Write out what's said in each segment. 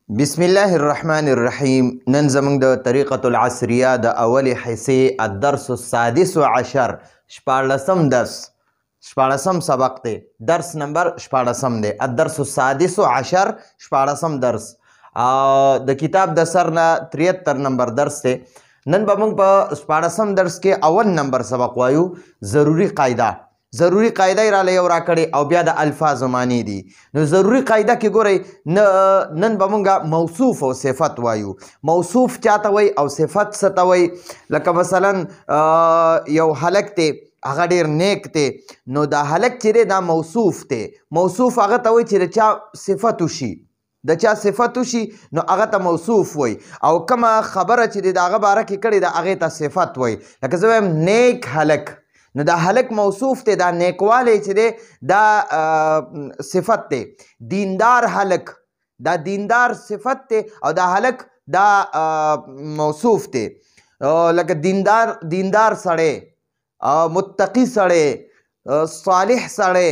بسم الله الرحمن الرحیم. نن زمونږ د طریقة العصریه د اولې حصې الدرس السادس عشر شپاړسم سبق دی. درس نمبر شپاړسم دی. الدرس السادس عشر شپاړسم درس د کتاب د سر نه 73 نمبر درس دی. نن به موږ په شپاړسم درس کې اول نمبر سبق وایو. ضروری قاعده یې راله یو راکړې او بیا د الفاظو معنی دي. نو ضروری قاعده کې ګورئ نن به مونږ موصوف او صفت وایو. موصوف چاته وایي او صفت څه ته وایي؟ لکه مثلا یو هلک دی هغه ډېر نیک دی، نو دا هلک چې دی دا موصوف دی. موصوف هغه ته وایي چې د چا صفت وشي، نو هغه ته موصوف وای. او کومه خبره چې د هغه باره کې کړې ده هغې ته صفت وای. لکه زه وایم نیک هلک، نو دا هلک موصوف دی، دا نیکوالی چې دی دا صفت دی. دیندار هلک، دا دیندار صفت دی او دا هلک دا موصوف دی. لکه دیندار سړی، متقی سړی، صالح سړی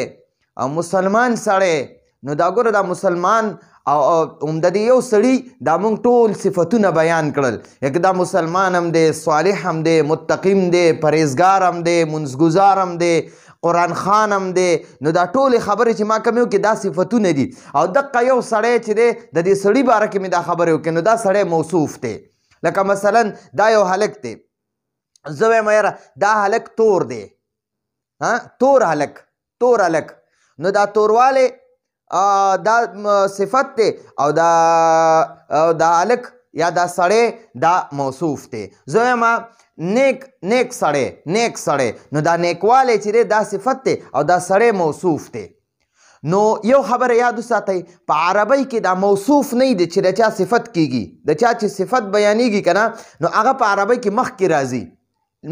او مسلمان سړی. نو دا ګوره دا مسلمان او د دې یو سړي دا موږ ټول صفتونه بیان کړل. یک دا مسلمان هم دی، صالح هم دی، متقیم دی، پرهیزګار هم دی، منځګزار هم دی، قرآن خان هم دی. نو دا ټولې خبرې چې ما کوم یو کې دا صفتونه دي. او دقه یو سړی چې دی د دې سړي باره کې مې دا خبرې وکړې، نو دا سړی موصوف دی. لکه مثلا دا یو هلک دی، زه وایم یاره دا هلک تور دی، تور هلک. نو دا توروالی دا صفت دی او دا هلک یا دا سړی دا موصوف دی. زه وایم نیک سړی، نو دا نیکوالی چې دی دا صفت دی او دا سړی موصوف دی. نو یو خبره یاد وساتئ، په عربی کې دا موصوف نه دی چې د چا صفت کیږي. د چا چې صفت بیانیږي که نه، نو هغه په عربی کې مخکې راځي،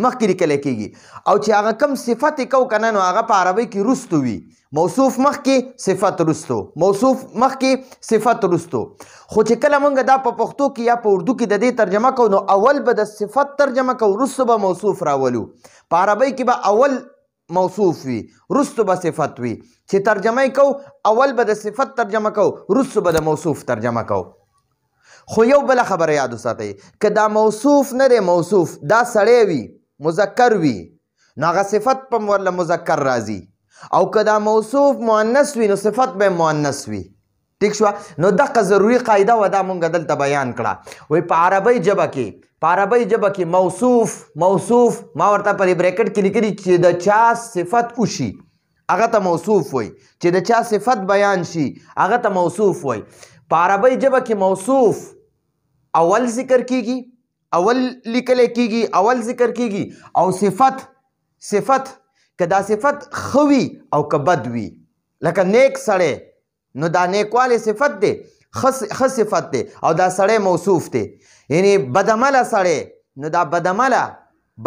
مخکې لیکلی کیږي. او چې هغه کم صفت یې کو که نه، نو هغه په عربی کې رستو وي. موصوف مخکې، صفت رستو، موصوف مخکې، صفت رستو. خو چې کله مونږ دا په پښتو کې یا په اردو کې د دې ترجمه کوو، نو اول به د صفت ترجمه کوو، رستو به موصوف راولو. په عربی کې به اول موصوف وي، رستو به صفت وي. چې ترجمه یې کوو، اول به د صفت ترجمه کوو، رستو به د موصوف ترجمه کوو. خو یو بله خبره یاد وساتئ، که دا موصوف نه دی، موصوف دا سړی وي، مذکر وي، نو هغه صفت په ورله مذکر راځي. او که دا موصوف مؤنث وي، نو صفت به مؤنث وي. ټیک شوه؟ نو دغه ضروري قاعده و دا مونږ دلته بیان کړه. وایي په عربۍ ژبه کې موصوف ما ورته په بریکټ کې لیکلي چې د چا صفت وشي هغه ته موصوف وایي، چې د چا صفت بیان شي هغه ته موصوف وایي. په عربۍ ژبه کې موصوف اول ذکر کیږي، اول لیکلی کیږي، اول ذکر کیږي. او صفت که دا صفت ښه وي او که بد وي، لکه نیک سړی، نو دا نیکوالی صفت دی، ښه صفت دی، او دا سړی موصوف دی. یعنی بدعمله سړی، نو دا بدعمله،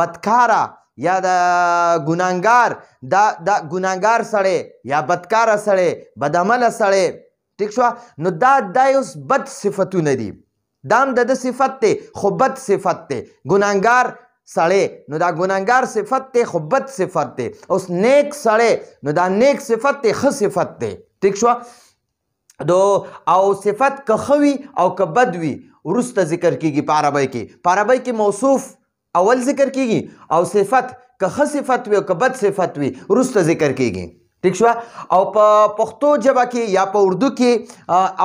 بدکاره یا د ګناهګار، دا ګناهګار سړی یا بدکاره سړی، بدعمله سړی. ټیک شوه؟ نو دا اوس بد صفتونه دي. دا هم د صفت دی خو بد صفت دی. ګناهګار سړی، نو دا ګناهګار صفت دی خو بد صفت دی. اوس نیک سړی، نو دا نیک صفت دی، ښه صفت دی. ټیک شوه؟ او صفت که ښه وي او که بد وي وروسته ذکر کیږي. په عربۍ کې موصوف اول ذکر کیږي او صفت که ښه صفت وي او که بد صفت وي وروسته ذکر کیږي. ټیک شوه؟ او په پښتو ژبه کې یا په اردو کې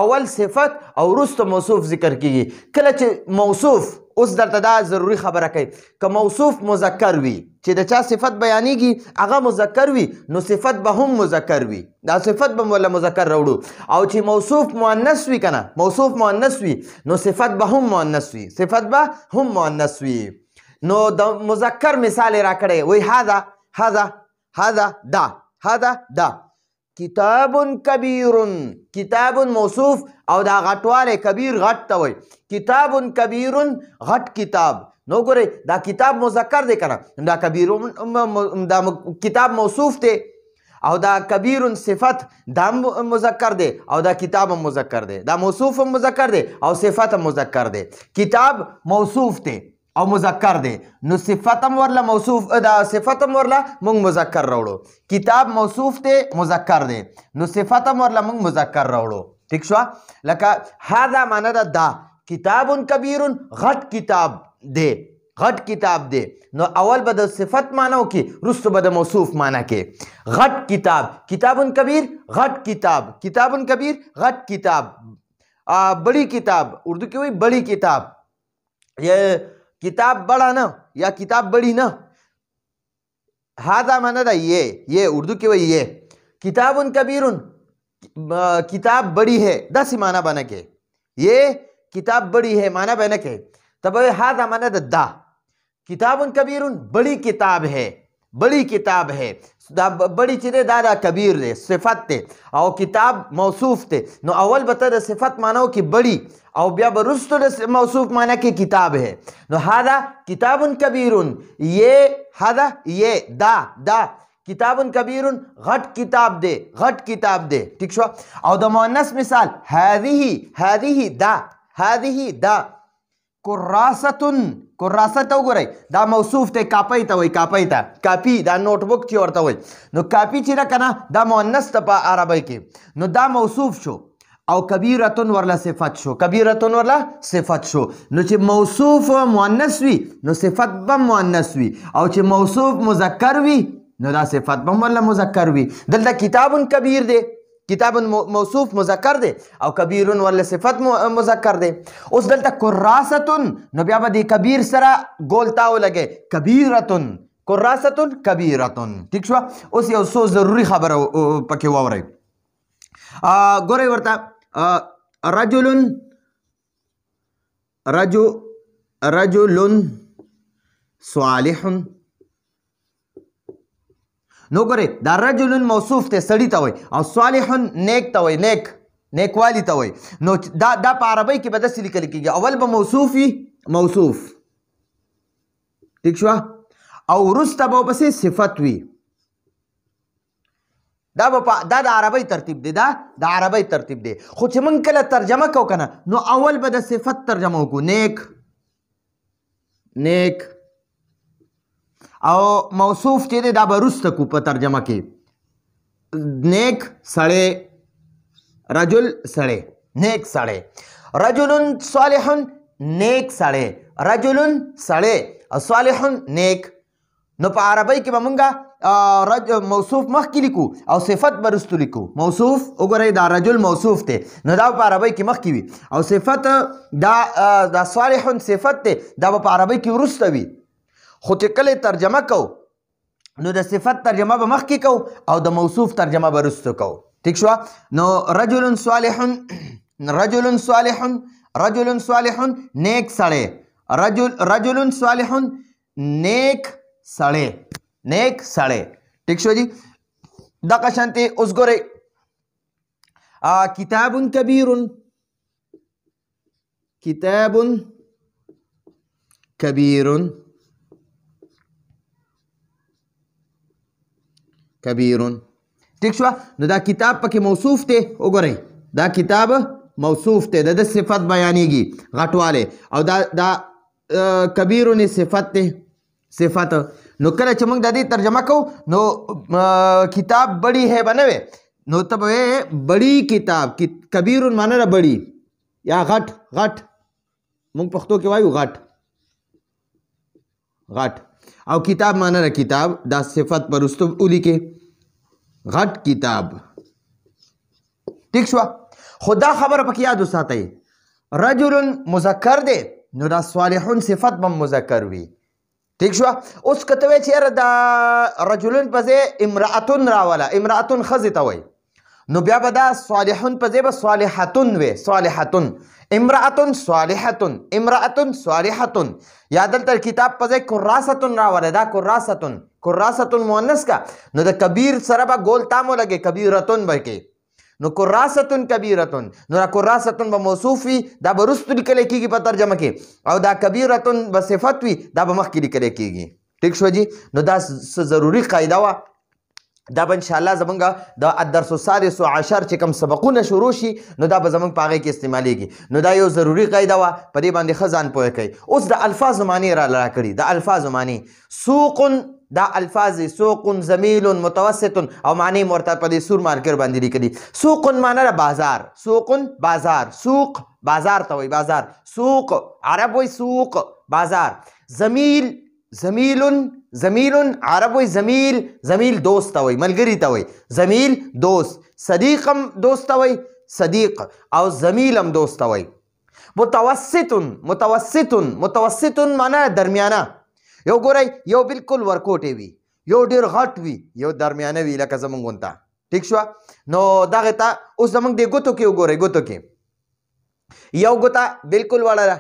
اول صفت او وروسته موصوف ذکر کیږي. کله چې موصوف، اوس درته دا ضروري خبره کوي، که موصوف مذکر وي چې د چا صفت بیانیږي هغه مذکر وي، نو صفت به هم مذکر وي، دا صفت به ولا مذکر راوړو. او چې موصوف مؤنث وي که نه، موصوف مؤنث وي، نو صفت به هم مؤنث وي. نو د مذکر مثال یې راکړی، وایي هذا دا کتاب کبیر. کتاب موصوف او دا غټوالی کبیر غټ ته وایي. کتاب کبیر غټ کتاب. نو ګورئ دا کتاب مذکر دی که نه، دا کبیر دا کتاب موصوف دی او دا کبیر صفت دا مذکر دی او دا کتاب هم مذکر دی. دا موصوف هم مذکر دی او صفت هم مذکر دی. کتاب موصوف دی او مذکر دی، نو صفت هم ورله موصوف، دا صفت هم ورله مونږ مذکر راوړو. کتاب موصوف دی، مذکر دی، نو صفت هم ورله مونږ مذکر راوړو. ٹھیک شو لکه هذا معنا ده دا کتاب کبیر غټ کتاب دی غټ کتاب دی نو اول به د صفت معنی وکړي رستو به د موصوف معنی کې غټ کتاب کتاب کبیر غټ کتاب کتاب کبیر غټ کتاب بڑی کتاب اردو کې وایي بڑی کتاب یہ کتاب بڑا نه یا کتاب بڑی نه هذا معنی ده یہ اردو کې وایي یہ کتاب کبیر کتاب بڑی ہے دس معنی بنا کے یہ کتاب بڑی ہے معنی بنا کے تب هذا معنی ده دا کتاب کبیر بڑی کتاب ہے بڑی کتاب ہے دا بڑی چې دا دا کبیر دی صفت دی او کتاب موصوف دی نو اول به ته د صفت معنی وکړي بڑی او بیا به وروسته د موصوف معنی کې کتاب ہے نو هذا کتاب کبیر یہ هذا یہ دا کتاب کبیر غټ کتاب دی غټ کتاب دی ٹھیک شو او د مؤنث مثال هذه دا کراست وګورئ دا موصوف ته کاپی ته وایي کاپی دا نوٹ بک چې ورته وایي نو کاپی چې ده که نه دا مؤنث ته په عربی کې نو دا موصوف شو او کبیرتون ورله صفت شو نو چې موصوف مؤنث وي نو صفت به مؤنث وي او چې موصوف مذکر وي نو دا صفت به ورله مذکر وي دلته کتاب کبیر دی کتاب موصوف مذکر دی او کبیر ورله صفت مذکر دی اوس دلته کراستون نو بیا به د کبیر سره ګول تاو لګی کبیرتون ٹھیک شو اوس یو څو ضروري خبره پکې واورئ ګورئ ورته رجل صالح نو ګورئ دا رجل موصوف ته سړي ته وایي او صالح نیک ته وایي نیکوالی ته وایي نو دا په عربی کې به داسې لیکل کېږي اول به موصوف وي موصوف ٹھیک شو او وروسته به ورپسې صفت وي دا د عربی ترتیب دی دا د عربی ترتیب دی خو چې موږ کله ترجمه کوو که نه نو اول به د صفت ترجمه وکړو نیک او موصوف چې دی دا به وروسته کو په ترجمه کې نیک سړی رجل سړی نیک سړی رجل صالح نیک سړی رجل سړی صالح نیک نو په عربی کې به مونږ موصوف مخکې لیکو او صفت به وروسته لیکو موصوف وګورئ دا رجل موصوف دی نو دا په عربی کې مخکې وي او صفت دا صالح صفت دی دا به په عربی کې وروسته وي خو چې کله ترجمه کو نو د صفت ترجمه به مخکې کو او د موصوف ترجمه به وروسته کو ٹھیک شو نو رجل صالح نیک سړی رجل صالح نیک سړی ٹھیک شو جی دغه شانتې اوس ګورئ کتاب کبیر ٹھیک شو نو دا کتاب پکې موصوف دی وګورئ دا کتاب موصوف دی د صفت بیانېږي غټوالی او دا کبیر صفت دی صفت نو کله چې موږ د دې ترجمه کوو نو کتاب بڑی ہے به نه وی نو ته به بڑی کتاب کبیر معنی ده بڑی یا غټ موږ پښتو کې وایو غټ او کتاب معنی ده کتاب دا صفت پر وروسته ولیکې غټ کتاب ٹھیک شو خو دا خبره پکې یاد وساتئ رجل مذکر دی نو دا صالحون صفت به مذکر وي ٹھیک شو اوس که ته وایې چې یاره دا رجلون په ځای امرأتون راوله امرأتون ښځې ته وایي نو بیا به دا صالحون په ځای به صالحتون وي صالحتون امرأتون صالحتون یا دلته کتاب په ځای کراستون راوله دا کراستون مؤنث کا نو د کبیر سره به ګول تام ولګي کبیرتون به کې نو کراستون کبیرتون نو دا کراستون به موصوف وي دا به وروسته لیکلی کېږي په ترجمه کې او دا کبیرتون به صفت وي دا به مخکې لیکلی کېږي ٹھیک شو جی نو دا ضروري قاعده وه دا به انشاءالله زمونږ د الدرس السادس عشر چې کوم سبقونه شروع شي نو دا به زمونږ په هغې کې استعمالیږي نو دا یو ضروري قاعده وه په دې باندې ښه ځان پوه کوئ اوس د الفاظو معنی را کړي د الفاظو معنی سوق دا الفاظ سوق زمیل متوسط او معنی مرته په دې سور مارکر باندې لیکلي سوق معنی را بازار سوق بازار سوق بازار ته وایي بازار سوق عرب وایي سوق بازار زمیل زمیل عرب وایي زمیل دوست ته وایي ملګري ته وایي زمیل دوست صدیق هم دوست ته وایي صدیق او زمیل هم دوست ته وایي متوسط معنی درمیانه یو ګورئ یو بالکل ورکوټې وي یو ډېر غټ وي یو درمیانه وي لکه زمونږ غونته ټیک شوه نو دغې ته اوس زمونږ دې ګوتو کې وګورئ ګوتو کې یو ګوته بالکل وړه ده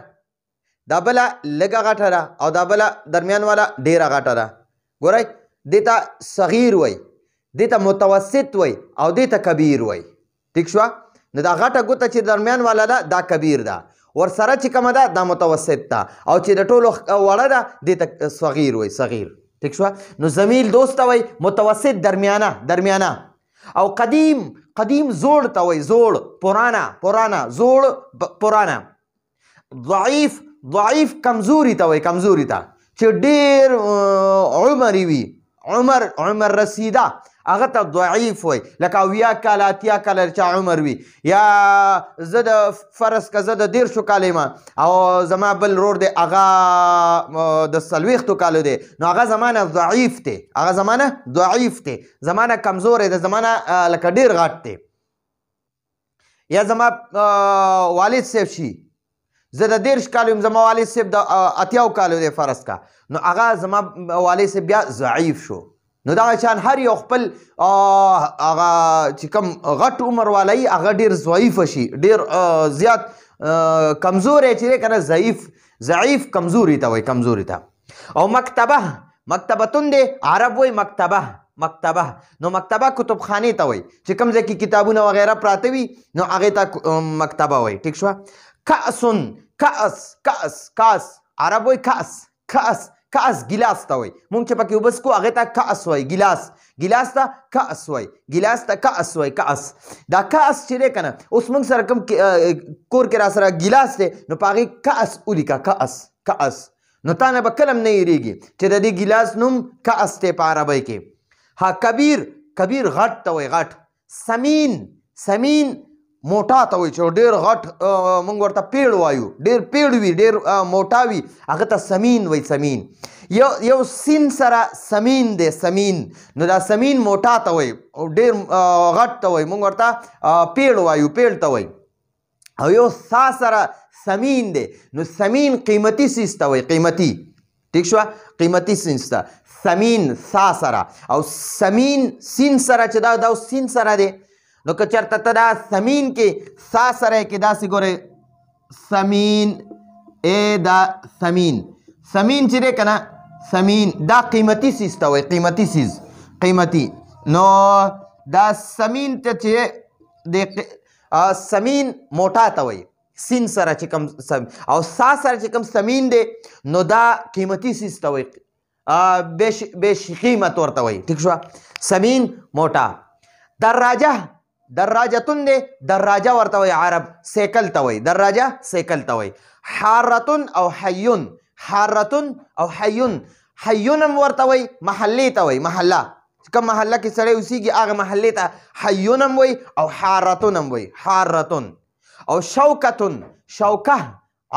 دا بله لږه غټه ده او دا بله درمیان والا ډېره غټه ده ګورئ دې ته صغیر وایي دې ته متوسط وایي او دې ته کبیر وایي ټیک شوه نو دا غټه ګوته چې درمیان والا ده دا کبیر ده ورسره چې کومه ده دا متوسط ده او چې د ټولو وړه ده دې ته صغیر وایي صغیر ټیک شوه نو زمیل دوست ته وایي متوسط درمیانه او قدیم زوړ ته وایي زوړ پرانا زوړ پرانا ضعیف کمزوري ته وایي کمزوري ته چې ډېر عمري وي عمر رسیده هغه ته ضعیف وایي لکه 70 کاله 80 کاله چا عمر وي یا زه د فرض که زه د 10 کاله یم او زما بل رور دی هغه د 40 کالو دی نو هغه زمانه ضعیف دی هغه زمانه ضعیف دی زمانه کمزوری دی زمانه لکه ډېر غټ دی یا زما والد صاحب شي زه د 10 کالو یم زما والد صاحب د 80 کالو دی فرض کا نو هغه زما والد صاحب بیا ضعیف شو نو دغه شان هر یو خپل هغه چې کوم غټ عمر والا وي هغه ډېر ضعیفه شي ډېر زیات کمزوری چې دی که نه ضعیف کمزوري ته وایي کمزوري ته او مکتبتون دی عرب وایي مکتبه نو مکتبه کتبخانې ته وایي چې کوم ځای کې کتابونه وغیره پراته وي نو هغې ته مکتبه وایي ټیک شوه کاس عرب وایي کاس ګلاس ته وایي مونږ چې پکې اوبه څکو هغې ته کاس وایي ګلاس ته کاس وایي کاس دا کاس چې دی که نه اوس مونږ سره کوم کور کې را سره ګلاس دی نو په هغې کاس ولیکه کاس نو تا نه به کله هم نه هېرېږي چې د دې ګلاس نوم کاس دی په عربۍ کې ها کبیر غټ ته وایي غټ سمین موټا ته وایي چې ډېر غټ موږ ورته پیړ وایو ډېر پیړ وي ډېر موټا وي هغه ته سمین وایي سمین یو سین سره سمین دی سمین نو دا سمین موټا ته وایي ډېر غټ ته وایي موږ ورته پیړ وایو پیړ ته وایي او یو سا سره سمین دی نو سمین قیمتي سیز ته وایي قیمتي ټیک شوه قیمتي سیز ته سمین سا سره او سمین سین سره چې دا سین سره دی نو که چېرته ته دا سمین کې سا سره کې داسې ګورئ سمین دا سمین چې دی که نه سمین دا قیمتي سیز ته وایي قیمتي سیز قیمتي نو دا سمین ته چې سمین موټا ته وایي سین سره چې کوم او سا سره چې کوم سمین دی نو دا قیمتي سیز ته وایي بیش قیمت ورته وایي ټیک شوه سمین موټا دراجتون دی دراجه ورته وایي عرب سیکل ته وایي دراجه سیکل ته وایي حارتون او حیون حیون هم ورته وایي محلې ته وایي محله کوم محله کې سړی اوسېږي هغه محلې ته حیون هم وایي او حارتون هم وایي حارتون او شوکه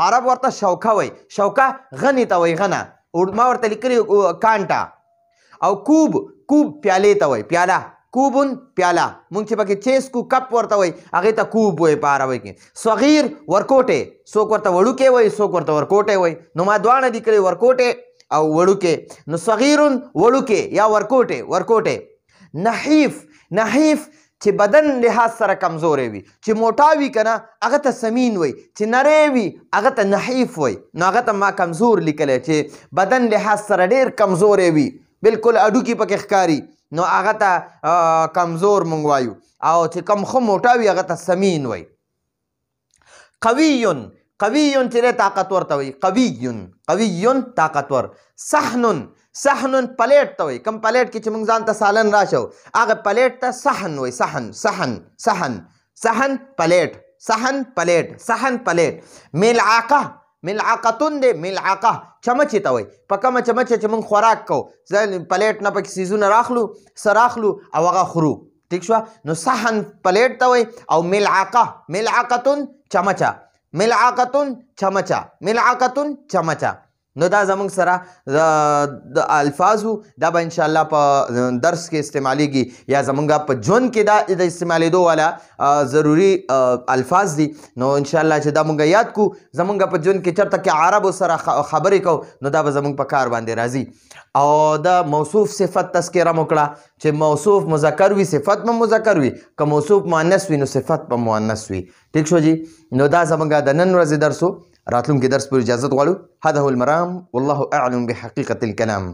عرب ورته شوکه وایي شوکه غنې ته وایي غنه ما ورته لیکلي کانټه او کوب پیالې ته وایي پیاله کوبون پیاله مونږ چې پکې چیسکو کپ ورته وایي هغې ته کوب وایي په عربۍ کې صغیر ورکوټې څوک ورته وړوکی وایي څوک ورته ورکوټی وایي نو ما دواړه لیکلي ورکوټې او وړوکی نو صغیرون وړوکی یا ورکوټې نحیف چې بدن لحاظ سره کمزوری وي چې موټا وي که نه هغه ته سمین وایي چې نری وي هغه ته نحیف وایي نو هغه ته ما کمزور لیکلی چې بدن لحاظ سره ډېر کمزوری وي بالکل اډوکي پکې ښکاري نو هغه ته کمزور مونږ وایو او چې کم ښه موټا وي هغه ته سمین وایي قویون چې طاقتور ته وایي قویون طاقتور. صحن پلیټ ته وایي. کوم پلیټ کې چې موږ ځان ته سالن راشو هغه پلیټ ته صحن وایي. صحن پلیټ. ملعقتون دی ملعقه چمچې ته وایي. په کومه چمچه چې موږ خوراک کوو پلیټ نه پکې څیزونه راخلو او هغه خورو. ٹھیک شو. نو صحن پلیټ ته وایي او ملعقتون چمچه. نو دا زمونږ سره د الفاظو دا به انشاءالله په درس کې استعمالیږي یا زمونږ په ژوند کې دا د استعمالیدو والا ضروري الفاظ دي. نو انشاءالله چې دا مونږ یاد کو زمونږ په ژوند کې چېرته کې عربو سره خبرې کوو نو دا به زمونږ په کار باندې راځي. او د موصوف صفت تذکره مو کړه چې موصوف مذکر وي صفت به مذکر وي، که موصوف مؤنث وي نو صفت به مؤنث وي. ٹھیک شو جی. نو دا زمونږ د نن ورځې درس و. راتلونکي درس پر اجازت غواړو. هذا هو المرام والله اعلم بحقيقة الكلام.